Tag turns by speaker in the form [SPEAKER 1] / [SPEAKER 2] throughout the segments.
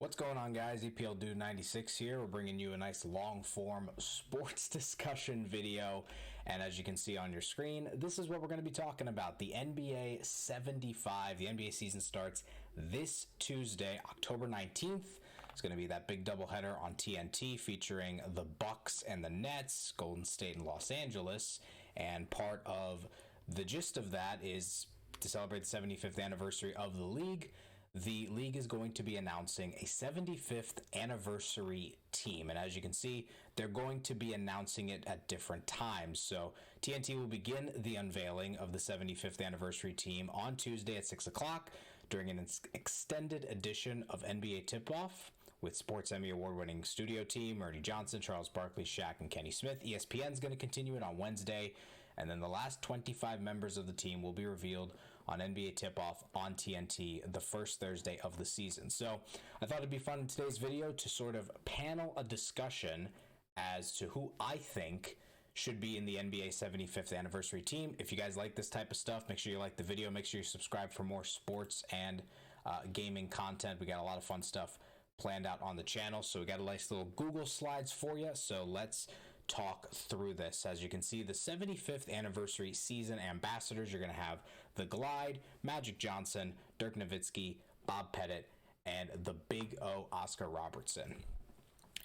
[SPEAKER 1] What's going on, guys? EPL Dude 96 here. We're bringing you a nice long-form sports discussion video, and as you can see on your screen, this is what we're going to be talking about. The NBA 75. The NBA season starts this Tuesday, October 19th. It's going to be that big doubleheader on TNT featuring the Bucks and the Nets, Golden State and Los Angeles, and part of the gist of that is to celebrate the 75th anniversary of the league. The league is going to be announcing a 75th anniversary team. And as you can see, they're going to be announcing it at different times. So TNT will begin the unveiling of the 75th anniversary team on Tuesday at 6 o'clock during an extended edition of NBA Tip-Off with Sports Emmy Award-winning studio team, Ernie Johnson, Charles Barkley, Shaq, and Kenny Smith. ESPN's going to continue it on Wednesday. And then the last 25 members of the team will be revealed on NBA Tip-Off on TNT the first Thursday of the season. So I thought it'd be fun in today's video to sort of panel a discussion as to who I think should be in the NBA 75th anniversary team. If you guys like this type of stuff, make sure you like the video. Make sure you subscribe for more sports and gaming content. We got a lot of fun stuff planned out on the channel. So we got a nice little Google Slides for you. So let's talk through this. As you can see, the 75th anniversary season ambassadors, you're going to have the Glide, Magic Johnson, Dirk Nowitzki, Bob Pettit, and the Big O, Oscar Robertson.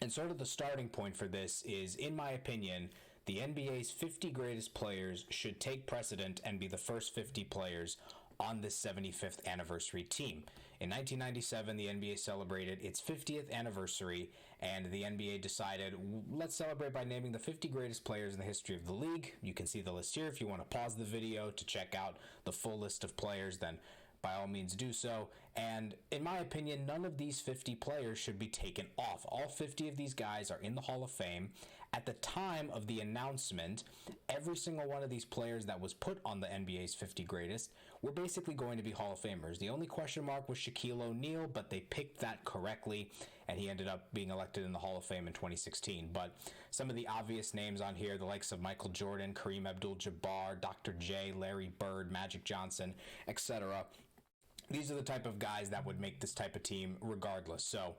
[SPEAKER 1] And sort of the starting point for this is, in my opinion, the NBA's 50 greatest players should take precedent and be the first 50 players on this 75th anniversary team. In 1997, the NBA celebrated its 50th anniversary, and the NBA decided, let's celebrate by naming the 50 greatest players in the history of the league. You can see the list here. If you want to pause the video to check out the full list of players, then by all means do so. And in my opinion, none of these 50 players should be taken off. All 50 of these guys are in the Hall of Fame. At the time of the announcement, every single one of these players that was put on the NBA's 50 greatest were basically going to be Hall of Famers. The only question mark was Shaquille O'Neal, but they picked that correctly, and he ended up being elected in the Hall of Fame in 2016. But some of the obvious names on here, the likes of Michael Jordan, Kareem Abdul-Jabbar, Dr. J, Larry Bird, Magic Johnson, etc. These are the type of guys that would make this type of team regardless. So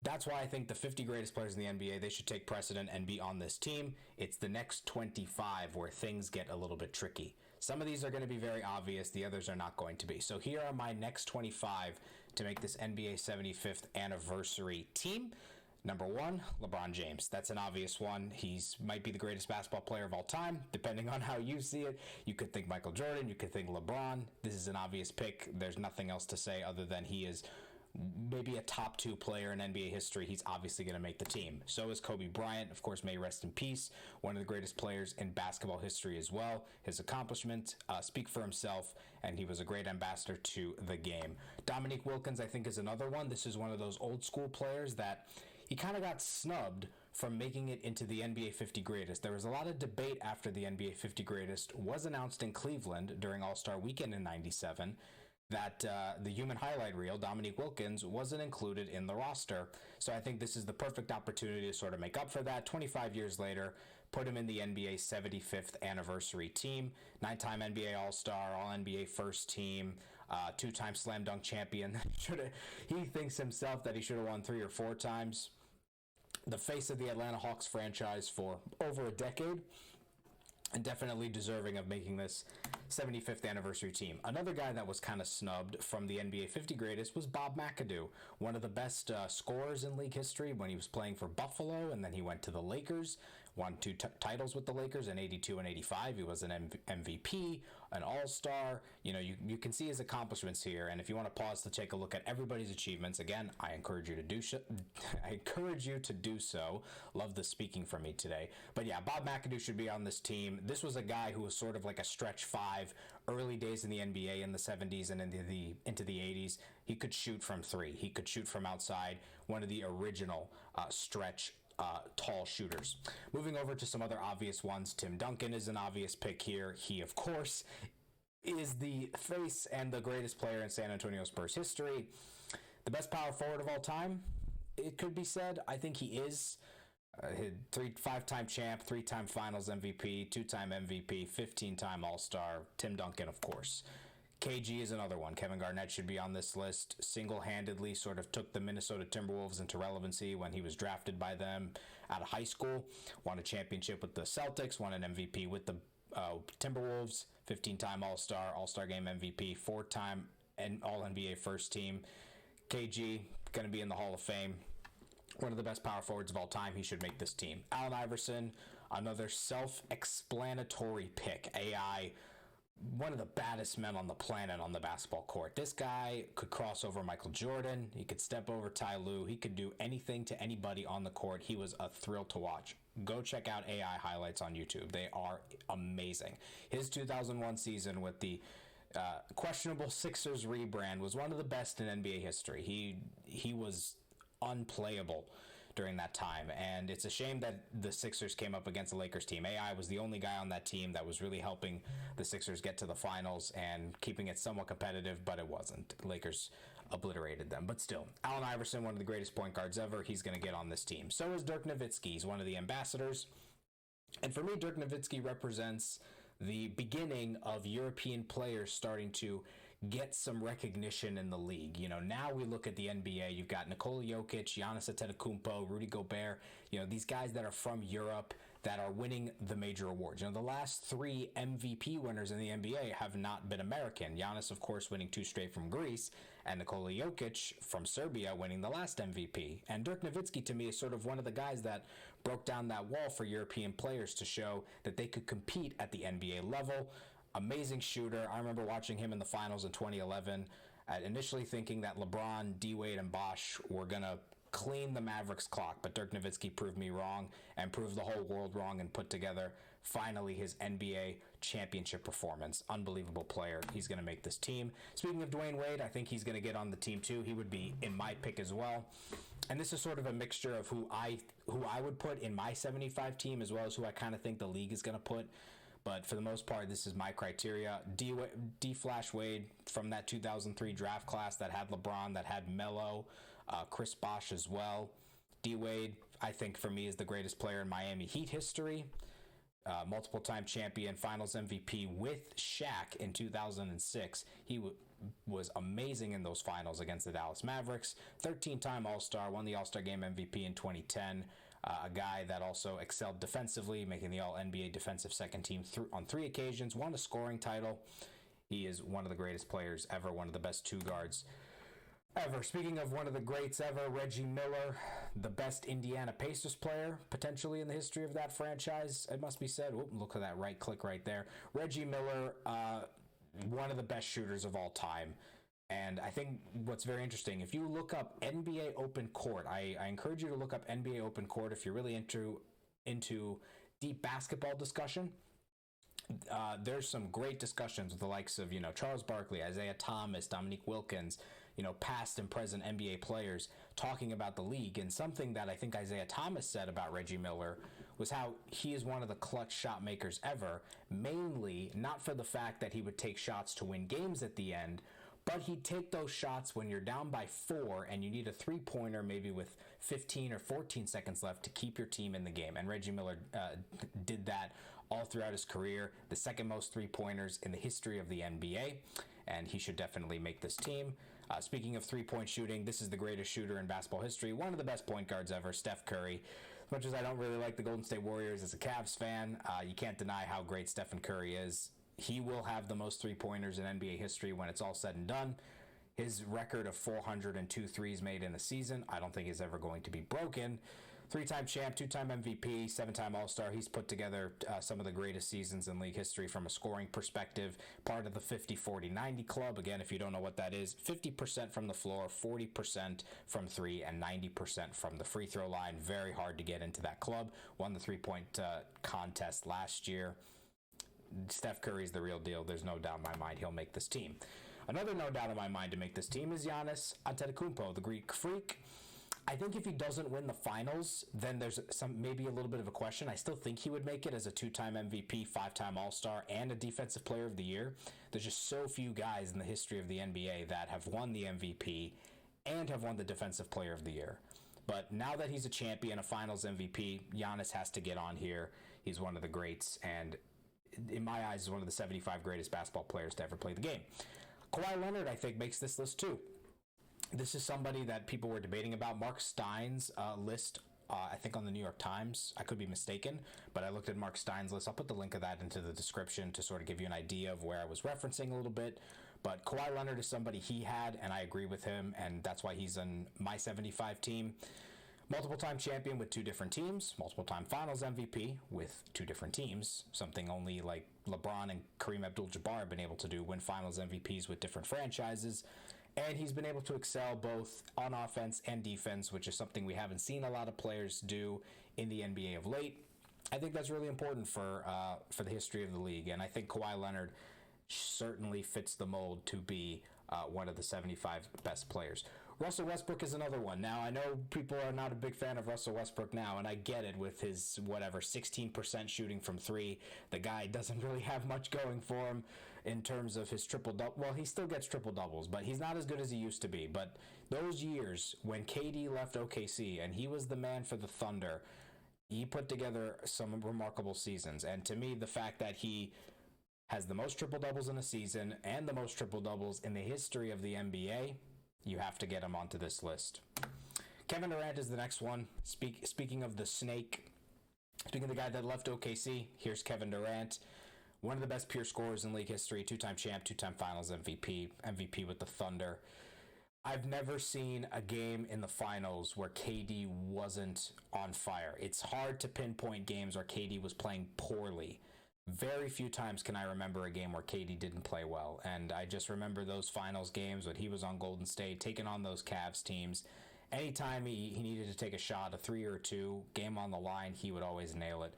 [SPEAKER 1] that's why I think the 50 greatest players in the NBA, they should take precedent and be on this team. It's the next 25 where things get a little bit tricky. Some of these are going to be very obvious. The others are not going to be. So here are my next 25 to make this NBA 75th anniversary team. Number 1, LeBron James. That's an obvious one. He's might be the greatest basketball player of all time, depending on how you see it. You could think Michael Jordan. You could think LeBron. This is an obvious pick. There's nothing else to say other than he is maybe a top 2 player in NBA history. He's obviously going to make the team. So is Kobe Bryant. Of course, may he rest in peace. One of the greatest players in basketball history as well. His accomplishments speak for himself, and he was a great ambassador to the game. Dominique Wilkins, I think, is another one. This is one of those old school players that he kind of got snubbed from making it into the NBA 50 greatest. There was a lot of debate after the NBA 50 greatest was announced in Cleveland during All-Star Weekend in 97 that the human highlight reel, Dominique Wilkins, wasn't included in the roster. So I think this is the perfect opportunity to sort of make up for that. 25 years later, put him in the NBA 75th anniversary team. 9-time NBA All-Star, All-NBA first team, 2-time slam dunk champion. He thinks himself that he should have won 3 or 4 times. The face of the Atlanta Hawks franchise for over a decade, and definitely deserving of making this 75th anniversary team. Another guy that was kind of snubbed from the NBA 50 greatest was Bob McAdoo, one of the best scorers in league history when he was playing for Buffalo, and then he went to the Lakers, won 2 titles with the Lakers in 82 and 85. He was an MVP, an all-star. You know, you can see his accomplishments here, and if you want to pause to take a look at everybody's achievements, again, I encourage you to do so. Love the speaking from me today. But yeah, Bob McAdoo should be on this team. This was a guy who was sort of like a stretch 5, early days in the NBA in the 70s and into the 80s. He could shoot from 3. He could shoot from outside. One of the original stretch tall shooters. Moving over to some other obvious ones, Tim Duncan is an obvious pick here. He, of course, is the face and the greatest player in San Antonio Spurs history. The best power forward of all time, it could be said. I think he is. 5-time champ, 3-time finals MVP, 2-time MVP, 15-time All-Star. Tim Duncan, of course. KG is another one. Kevin Garnett should be on this list. Single-handedly sort of took the Minnesota Timberwolves into relevancy when he was drafted by them out of high school. Won a championship with the Celtics. Won an MVP with the Timberwolves. 15-time All-Star, All-Star Game MVP. 4-time All-NBA first team. KG, going to be in the Hall of Fame. One of the best power forwards of all time. He should make this team. Allen Iverson, another self-explanatory pick. AI, one of the baddest men on the planet on the basketball court. This guy could cross over Michael Jordan. He could step over Ty Lue. He could do anything to anybody on the court. He was a thrill to watch. Go check out AI highlights on YouTube. They are amazing. His 2001 season with the questionable Sixers rebrand was one of the best in NBA history. He was unplayable during that time, and it's a shame that the Sixers came up against the Lakers team. AI was the only guy on that team that was really helping the Sixers get to the finals and keeping it somewhat competitive, but it wasn't. The Lakers obliterated them. But still, Allen Iverson, one of the greatest point guards ever, he's going to get on this team. So is Dirk Nowitzki. He's one of the ambassadors, and for me, Dirk Nowitzki represents the beginning of European players starting to get some recognition in the league. You know, now we look at the NBA, you've got Nikola Jokic, Giannis Antetokounmpo, Rudy Gobert, you know, these guys that are from Europe that are winning the major awards. You know, the last 3 MVP winners in the NBA have not been American. Giannis, of course, winning 2 straight from Greece, and Nikola Jokic from Serbia winning the last MVP. And Dirk Nowitzki, to me, is sort of one of the guys that broke down that wall for European players to show that they could compete at the NBA level. Amazing shooter. I remember watching him in the finals in 2011, initially thinking that LeBron, D-Wade, and Bosh were going to clean the Mavericks clock, but Dirk Nowitzki proved me wrong and proved the whole world wrong and put together finally his NBA championship performance. Unbelievable player. He's going to make this team. Speaking of Dwyane Wade, I think he's going to get on the team too. He would be in my pick as well. And this is sort of a mixture of who I would put in my 75 team as well as who I kind of think the league is going to put. But for the most part, this is my criteria. D-Flash Wade from that 2003 draft class that had LeBron, that had Melo, Chris Bosh as well. D-Wade, I think for me, is the greatest player in Miami Heat history. Multiple-time champion, finals MVP with Shaq in 2006. He was amazing in those finals against the Dallas Mavericks. 13-time All-Star, won the All-Star Game MVP in 2010. A guy that also excelled defensively, making the All-NBA defensive second team on 3 occasions, won a scoring title. He is one of the greatest players ever, one of the best 2 guards ever. Speaking of one of the greats ever, Reggie Miller, the best Indiana Pacers player, potentially in the history of that franchise, it must be said. Whoop, look at that right click right there. Reggie Miller, one of the best shooters of all time. And I think what's very interesting, if you look up NBA Open Court, I encourage you to look up NBA Open Court if you're really into deep basketball discussion. There's some great discussions with the likes of, Charles Barkley, Isaiah Thomas, Dominique Wilkins, past and present NBA players talking about the league. And something that I think Isaiah Thomas said about Reggie Miller was how he is one of the clutch shot makers ever, mainly not for the fact that he would take shots to win games at the end, but he'd take those shots when you're down by 4 and you need a 3-pointer maybe with 15 or 14 seconds left to keep your team in the game. And Reggie Miller did that all throughout his career, the second most 3-pointers in the history of the NBA, and he should definitely make this team. Speaking of 3-point shooting, this is the greatest shooter in basketball history, one of the best point guards ever, Steph Curry. As much as I don't really like the Golden State Warriors as a Cavs fan, you can't deny how great Stephen Curry is. He will have the most 3-pointers in NBA history when it's all said and done. His record of 402 threes made in a season, I don't think is ever going to be broken. 3-time champ, 2-time MVP, 7-time All-Star. He's put together some of the greatest seasons in league history from a scoring perspective. Part of the 50-40-90 club. Again, if you don't know what that is, 50% from the floor, 40% from 3, and 90% from the free throw line. Very hard to get into that club. Won the 3-point contest last year. Steph Curry's the real deal. There's no doubt in my mind he'll make this team. Another no doubt in my mind to make this team is Giannis Antetokounmpo, the Greek freak. I think if he doesn't win the finals, then there's maybe a little bit of a question. I still think he would make it as a 2-time MVP, 5-time All-Star, and a Defensive Player of the Year. There's just so few guys in the history of the NBA that have won the MVP and have won the Defensive Player of the Year. But now that he's a champion, a finals MVP, Giannis has to get on here. He's one of the greats, and in my eyes, is one of the 75 greatest basketball players to ever play the game. Kawhi Leonard, I think, makes this list too. This is somebody that people were debating about. Mark Stein's list, I think on the New York Times. I could be mistaken, but I looked at Mark Stein's list. I'll put the link of that into the description to sort of give you an idea of where I was referencing a little bit. But Kawhi Leonard is somebody he had, and I agree with him, and that's why he's on my 75 team. Multiple-time champion with 2 different teams, multiple-time finals MVP with 2 different teams, something only like LeBron and Kareem Abdul-Jabbar have been able to do, win finals MVPs with different franchises. And he's been able to excel both on offense and defense, which is something we haven't seen a lot of players do in the NBA of late. I think that's really important for the history of the league, and I think Kawhi Leonard certainly fits the mold to be one of the 75 best players. Russell Westbrook is another one. Now, I know people are not a big fan of Russell Westbrook now, and I get it with his, 16% shooting from 3. The guy doesn't really have much going for him in terms of his triple-double. Well, he still gets triple-doubles, but he's not as good as he used to be. But those years when KD left OKC and he was the man for the Thunder, he put together some remarkable seasons. And to me, the fact that he has the most triple-doubles in a season and the most triple-doubles in the history of the NBA, you have to get him onto this list. Kevin Durant is the next one. Speaking of the snake, speaking of the guy that left OKC, here's Kevin Durant. One of the best pure scorers in league history, 2-time champ, 2-time finals MVP with the Thunder. I've never seen a game in the finals where KD wasn't on fire. It's hard to pinpoint games where KD was playing poorly. Very few times can I remember a game where KD didn't play well, and I just remember those finals games when he was on Golden State, taking on those Cavs teams. Anytime he needed to take a shot, a 3 or 2, game on the line, he would always nail it.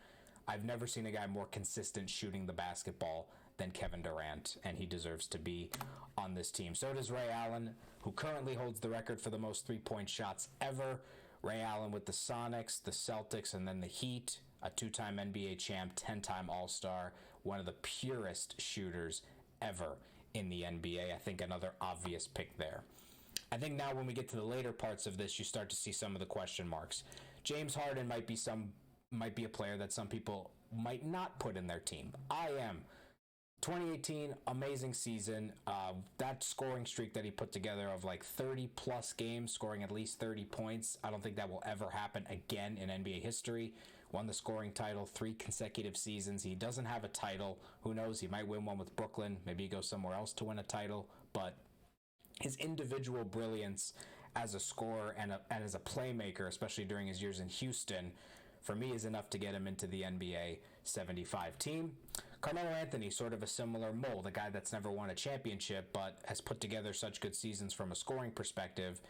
[SPEAKER 1] I've never seen a guy more consistent shooting the basketball than Kevin Durant, and he deserves to be on this team. So does Ray Allen, who currently holds the record for the most three-point shots ever. Ray Allen with the Sonics, the Celtics, and then the Heat. A 2-time NBA champ, 10-time All-Star, one of the purest shooters ever in the NBA. I think another obvious pick there. I think now when we get to the later parts of this, you start to see some of the question marks. James Harden might be a player that some people might not put in their team. I am. 2018, amazing season. That scoring streak that he put together of like 30-plus games, scoring at least 30 points, I don't think that will ever happen again in NBA history. Won the scoring title 3 consecutive seasons. He doesn't have a title. Who knows? He might win one with Brooklyn. Maybe he goes somewhere else to win a title. But his individual brilliance as a scorer and as a playmaker, especially during his years in Houston, for me is enough to get him into the NBA 75 team. Carmelo Anthony, sort of a similar mold, a guy that's never won a championship but has put together such good seasons from a scoring perspective.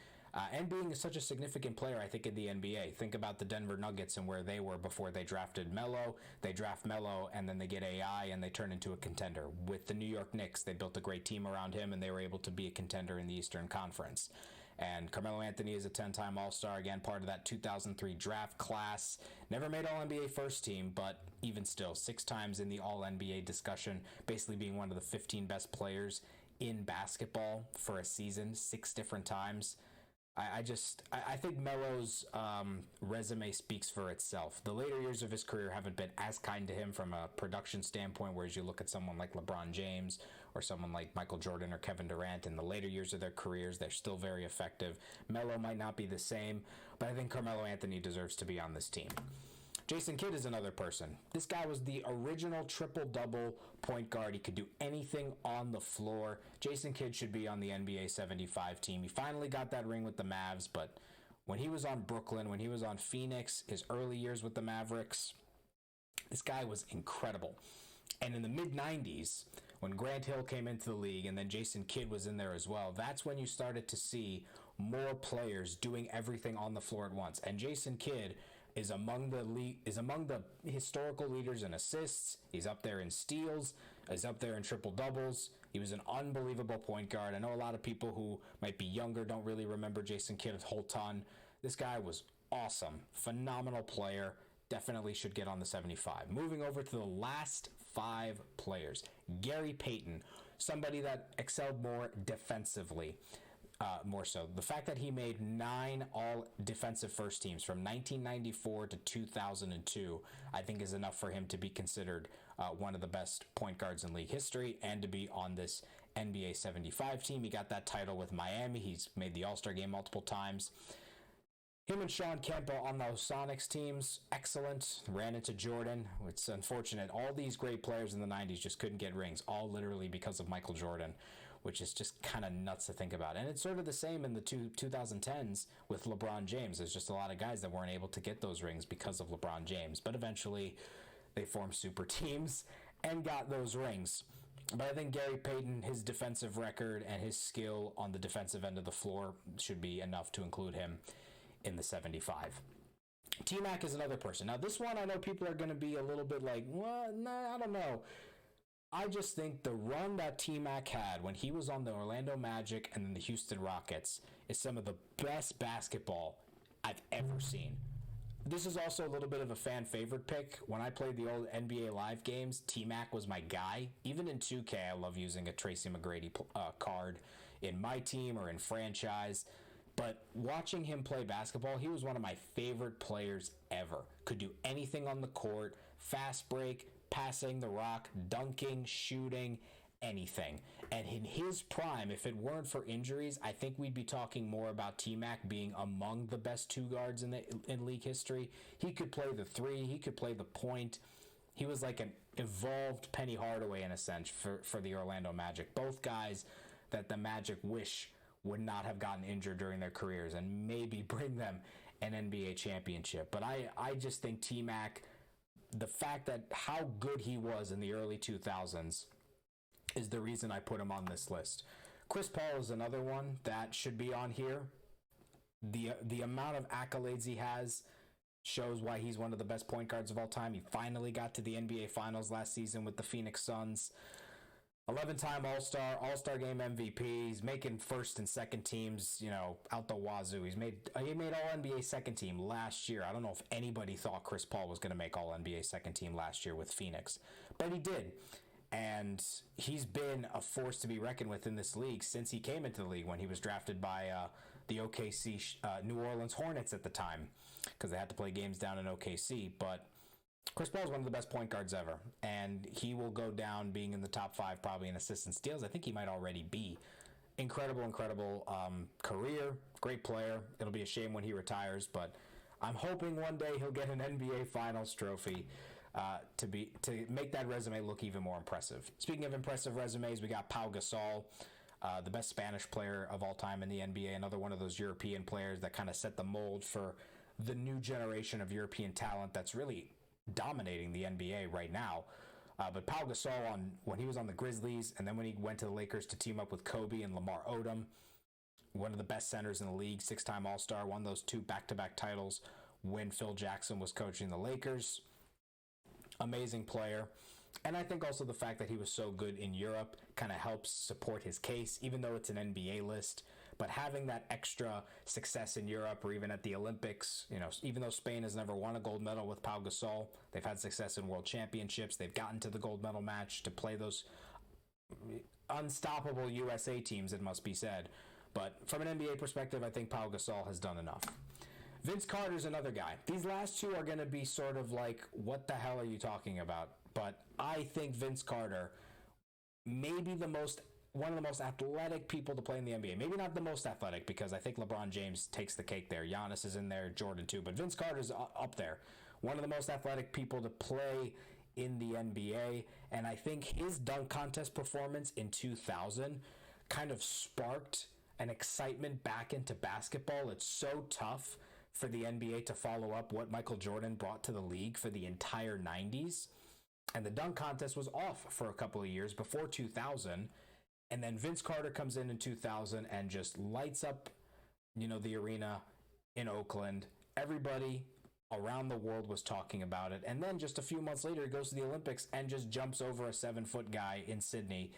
[SPEAKER 1] And being such a significant player, I think, in the NBA. Think about the Denver Nuggets and where they were before they drafted Melo. They draft Melo, and then they get AI, and they turn into a contender. With the New York Knicks, they built a great team around him, and they were able to be a contender in the Eastern Conference. And Carmelo Anthony is a 10-time All-Star, again, part of that 2003 draft class. Never made All-NBA first team, but even still, 6 times in the All-NBA discussion, basically being one of the 15 best players in basketball for a season, 6 different times. I think Melo's resume speaks for itself. The later years of his career haven't been as kind to him from a production standpoint, whereas you look at someone like LeBron James or someone like Michael Jordan or Kevin Durant, in the later years of their careers, they're still very effective. Melo might not be the same, but I think Carmelo Anthony deserves to be on this team. Jason Kidd is another person. This guy was the original triple-double point guard. He could do anything on the floor. Jason Kidd should be on the NBA 75 team. He finally got that ring with the Mavs, but when he was on Brooklyn, when he was on Phoenix, his early years with the Mavericks, this guy was incredible. And in the mid-90s, when Grant Hill came into the league and then Jason Kidd was in there as well, that's when you started to see more players doing everything on the floor at once. And Jason Kidd is among the historical leaders in assists. He's up there in steals. He's up there in triple doubles. He was an unbelievable point guard. I know a lot of people who might be younger don't really remember Jason Kidd a whole ton. This guy was awesome, phenomenal player. Definitely should get on the 75. Moving over to the last 5 players. Gary Payton, somebody that excelled more defensively. More so. The fact that he made 9 all-defensive first teams from 1994 to 2002, I think is enough for him to be considered one of the best point guards in league history and to be on this NBA 75 team. He got that title with Miami. He's made the All-Star game multiple times. Him and Sean Kemp on those Sonics teams, excellent. Ran into Jordan. It's unfortunate. All these great players in the 90s just couldn't get rings, all literally because of Michael Jordan, which is just kind of nuts to think about. And it's sort of the same in the 2010s with LeBron James. There's just a lot of guys that weren't able to get those rings because of LeBron James. But eventually, they formed super teams and got those rings. But I think Gary Payton, his defensive record and his skill on the defensive end of the floor should be enough to include him in the 75. T-Mac is another person. Now, this one, I know people are going to be a little bit like, what? Nah, I don't know. I just think the run that T-Mac had when he was on the Orlando Magic and then the Houston Rockets is some of the best basketball I've ever seen. This is also a little bit of a fan favorite pick. When I played the old NBA Live games, T-Mac was my guy. Even in 2K, I love using a Tracy McGrady card in my team or in franchise. But watching him play basketball, he was one of my favorite players ever. Could do anything on the court, fast break, passing the rock, dunking, shooting, anything. And in his prime, if it weren't for injuries, I think we'd be talking more about T-Mac being among the best two guards in league history. He could play the three. He could play the point. He was like an evolved Penny Hardaway in a sense for the Orlando Magic. Both guys that the Magic wish would not have gotten injured during their careers and maybe bring them an NBA championship. But I just think T-Mac, the fact that how good he was in the early 2000s is the reason I put him on this list. Chris Paul is another one that should be on here. The amount of accolades he has shows why he's one of the best point guards of all time. He finally got to the NBA Finals last season with the Phoenix Suns. 11-time All-Star, All-Star Game MVP. He's making first and second teams, out the wazoo. He made All-NBA second team last year. I don't know if anybody thought Chris Paul was going to make All-NBA second team last year with Phoenix, but he did. And he's been a force to be reckoned with in this league since he came into the league when he was drafted by the OKC New Orleans Hornets at the time because they had to play games down in OKC, but Chris Paul is one of the best point guards ever, and he will go down being in the top 5 probably in assists and steals. I think he might already be. Incredible career, great player. It'll be a shame when he retires, but I'm hoping one day he'll get an NBA Finals trophy to make that resume look even more impressive. Speaking of impressive resumes, we got Pau Gasol, the best Spanish player of all time in the NBA, another one of those European players that kind of set the mold for the new generation of European talent that's really dominating the NBA right now. But Pau Gasol, when he was on the Grizzlies, and then when he went to the Lakers to team up with Kobe and Lamar Odom, one of the best centers in the league, 6-time All-Star, won those 2 back-to-back titles when Phil Jackson was coaching the Lakers. Amazing player. And I think also the fact that he was so good in Europe kind of helps support his case, even though it's an NBA list. But having that extra success in Europe or even at the Olympics, even though Spain has never won a gold medal with Pau Gasol, they've had success in world championships. They've gotten to the gold medal match to play those unstoppable USA teams, it must be said. But from an NBA perspective, I think Pau Gasol has done enough. Vince Carter's another guy. These last two are going to be sort of like, what the hell are you talking about? But I think Vince Carter may be one of the most athletic people to play in the NBA. Maybe not the most athletic, because I think LeBron James takes the cake there. Giannis is in there, Jordan too, but Vince Carter's up there. One of the most athletic people to play in the NBA, and I think his dunk contest performance in 2000 kind of sparked an excitement back into basketball. It's so tough for the NBA to follow up what Michael Jordan brought to the league for the entire 90s. And the dunk contest was off for a couple of years before 2000. And then Vince Carter comes in 2000 and just lights up, the arena in Oakland. Everybody around the world was talking about it. And then just a few months later, he goes to the Olympics and just jumps over a 7-foot guy in Sydney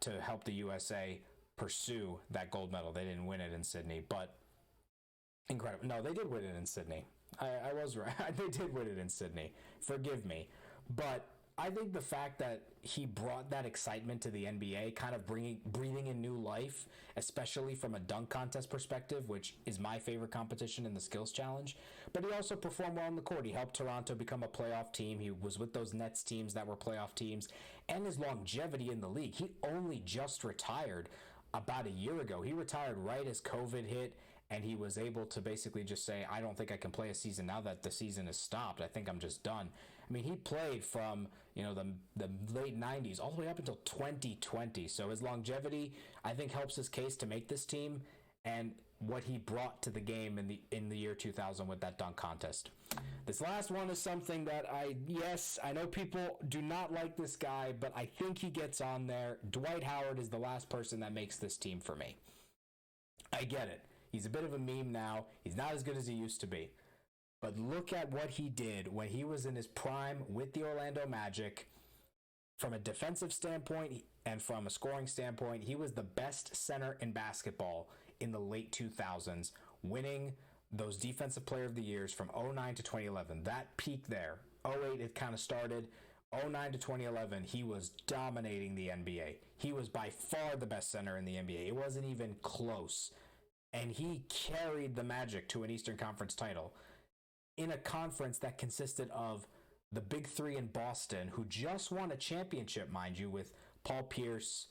[SPEAKER 1] to help the USA pursue that gold medal. They didn't win it in Sydney, but incredible. No, they did win it in Sydney. I was right. They did win it in Sydney. Forgive me. But I think the fact that he brought that excitement to the NBA, kind of breathing in new life, especially from a dunk contest perspective, which is my favorite competition in the skills challenge. But he also performed well on the court. He helped Toronto become a playoff team. He was with those Nets teams that were playoff teams. And his longevity in the league. He only just retired about a year ago. He retired right as COVID hit, and he was able to basically just say, I don't think I can play a season now that the season is stopped. I think I'm just done. I mean, he played from, the late 90s all the way up until 2020. So his longevity, I think, helps his case to make this team, and what he brought to the game in the year 2000 with that dunk contest. This last one is something that I know people do not like this guy, but I think he gets on there. Dwight Howard is the last person that makes this team for me. I get it. He's a bit of a meme now. He's not as good as he used to be. But look at what he did when he was in his prime with the Orlando Magic. From a defensive standpoint and from a scoring standpoint, he was the best center in basketball in the late 2000s, winning those Defensive Player of the Years from 2009 to 2011. That peak there, 2008 it kind of started. 2009 to 2011, he was dominating the NBA. He was by far the best center in the NBA. It wasn't even close. And he carried the Magic to an Eastern Conference title in a conference that consisted of the Big Three in Boston, who just won a championship, mind you, with Paul Pierce,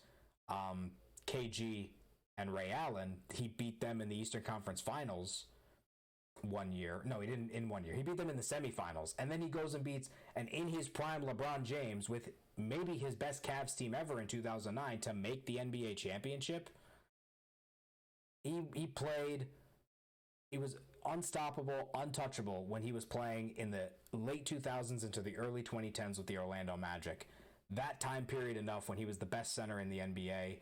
[SPEAKER 1] KG, and Ray Allen. He beat them in the Eastern Conference Finals 1 year. No, he didn't in 1 year. He beat them in the semifinals. And then he goes and beats an in his prime LeBron James with maybe his best Cavs team ever in 2009 to make the NBA championship. He played, he was unstoppable, untouchable when he was playing in the late 2000s into the early 2010s with the Orlando Magic. That time period enough when he was the best center in the NBA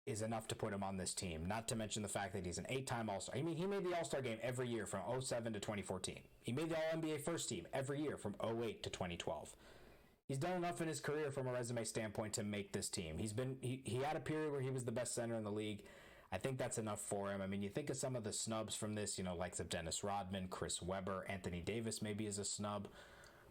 [SPEAKER 1] is enough to put him on this team. Not to mention the fact that he's an 8-time All-Star. I mean, he made the All-Star game every year from 2007 to 2014. He made the All-NBA first team every year from 2008 to 2012. He's done enough in his career from a resume standpoint to make this team. He had a period where he was the best center in the league. I think that's enough for him. I mean, you think of some of the snubs from this, like Dennis Rodman, Chris Webber, Anthony Davis maybe is a snub.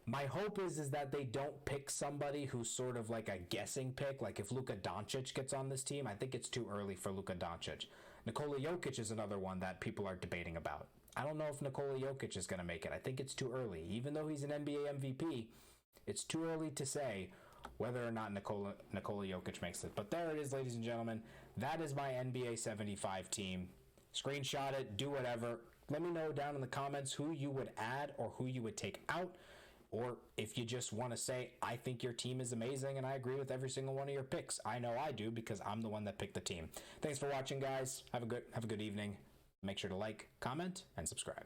[SPEAKER 1] My hope is that they don't pick somebody who's sort of like a guessing pick. Like if Luka Doncic gets on this team, I think it's too early for Luka Doncic. Nikola Jokic is another one that people are debating about. I don't know if Nikola Jokic is going to make it. I think it's too early. Even though he's an NBA MVP, it's too early to say whether or not Nikola Jokic makes it. But there it is, ladies and gentlemen. That is my NBA 75 team. Screenshot it, do whatever. Let me know down in the comments who you would add or who you would take out. Or if you just want to say, I think your team is amazing and I agree with every single one of your picks. I know I do because I'm the one that picked the team. Thanks for watching, guys. Have a good evening. Make sure to like, comment, and subscribe.